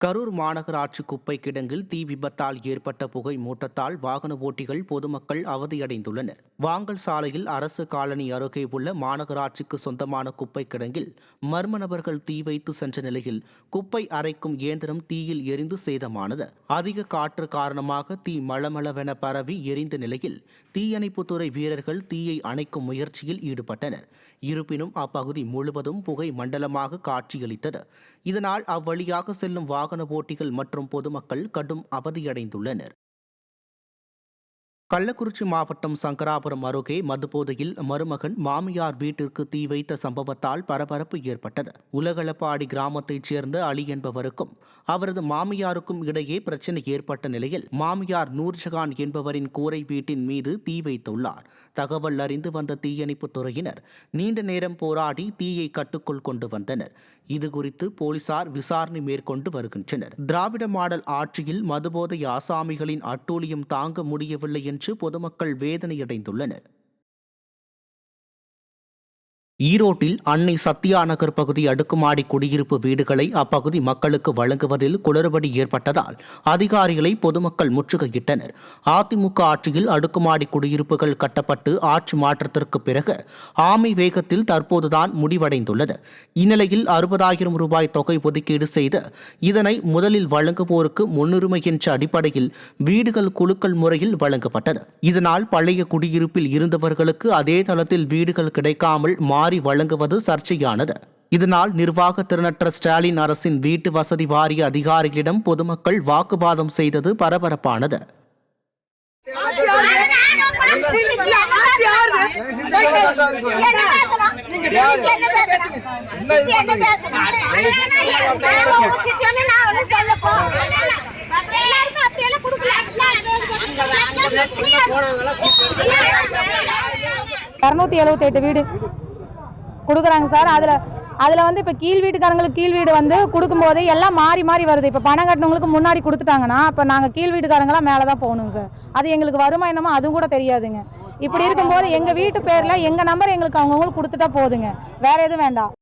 கரூர் மாநகராட்சி குப்பை கிடங்கில் தீ விபத்தால் ஏற்பட்ட புகை மூட்டத்தால் வாகன ஓட்டிகள் பொதுமக்கள் அவதியடைந்துள்ளனர். வாங்கல் சாலையில் அரசு காலனி அருகே உள்ள மாநகராட்சிக்கு சொந்தமான குப்பை கிடங்கில் மர்ம நபர்கள் தீ வைத்து சென்ற நிலையில் குப்பை அரைக்கும் இயந்திரம் தீயில் எரிந்து சேதமானது. அதிக காற்று காரணமாக தீ மளமளவென பரவி எரிந்த நிலையில் தீயணைப்புத்துறை வீரர்கள் தீயை அணைக்கும் முயற்சியில் ஈடுபட்டனர். இருப்பினும் அப்பகுதி முழுவதும் புகை மண்டலமாக காட்சியளித்தது. இதனால் அவ்வழியாக செல்லும் வாகன ஓட்டிகள் மற்றும் பொதுமக்கள் கடும் அவதியடைந்துள்ளனர். கள்ளக்குறிச்சி மாவட்டம் சங்கராபுரம் அருகே மதுபோதையில் மருமகன் மாமியார் வீட்டிற்கு தீ வைத்த சம்பவத்தால் பரபரப்பு ஏற்பட்டது. உலகளப்பாடி கிராமத்தைச் சேர்ந்த அலி என்பவருக்கும் அவரது மாமியாருக்கும் இடையே பிரச்சனை ஏற்பட்ட நிலையில் மாமியார் நூர்ஜஹான் என்பவரின் கூரை வீட்டின் மீது தீ வைத்துள்ளார். தகவல் அறிந்து வந்த தீயணைப்புத் துறையினர் நீண்ட நேரம் போராடி தீயை கட்டுக்குள் கொண்டு வந்தனர். இதுகுறித்து போலீசார் விசாரணை மேற்கொண்டு வருகின்றனர். திராவிட மாடல் ஆட்சியில் மதுபோதை ஆசாமிகளின் அட்டூழியம் தாங்க முடியவில்லை என்று பொதுமக்கள் வேதனையடைந்துள்ளனர். ஈரோட்டில் அன்னை சத்யா நகர் பகுதி அடுக்குமாடி குடியிருப்பு வீடுகளை அப்பகுதி மக்களுக்கு வழங்குவதில் குளறுபடி ஏற்பட்டதால் அதிகாரிகளை பொதுமக்கள் முற்றுகையிட்டனர். அதிமுக ஆட்சியில் அடுக்குமாடி குடியிருப்புகள் கட்டப்பட்டு ஆட்சி மாற்றத்திற்கு பிறகு ஆமை வேகத்தில் தற்போதுதான் முடிவடைந்துள்ளது. இந்நிலையில் 60,000 ரூபாய் தொகை ஒதுக்கீடு செய்து இதனை முதலில் வழங்குவோருக்கு முன்னுரிமை என்ற அடிப்படையில் வீடுகள் குலுக்கல் முறையில் வழங்கப்பட்டது. இதனால் பழைய குடியிருப்பில் இருந்தவர்களுக்கு அதே தளத்தில் வீடுகள் கிடைக்காமல் மாறி வழங்குவது சர்ச்சையானது. இதனால் நிர்வாக திறனற்ற ஸ்டாலின் அரசின் வீட்டு வசதி வாரிய அதிகாரிகளிடம் பொதுமக்கள் வாக்குவாதம் செய்தது பரபரப்பானது. வீடு கொடுக்குறாங்க சார். அதில் வந்து இப்போ கீழ் வீட்டுக்காரங்களுக்கு கீழ் வீடு வந்து கொடுக்கும்போது எல்லாம் மாறி மாறி வருது. இப்போ பணம் கட்டினவங்களுக்கு முன்னாடி கொடுத்துட்டாங்கன்னா இப்போ நாங்கள் கீழ் வீட்டுக்காரங்களாம் மேலே தான் போகணுங்க சார். அது எங்களுக்கு வருமா என்னமோ அதுவும் கூட தெரியாதுங்க. இப்படி இருக்கும்போது எங்கள் வீட்டு பேரில் எங்கள் நம்பர் எங்களுக்கு அவங்கவுங்களுக்கு கொடுத்துட்டா போதுங்க, வேறு எதுவும் வேண்டாம்.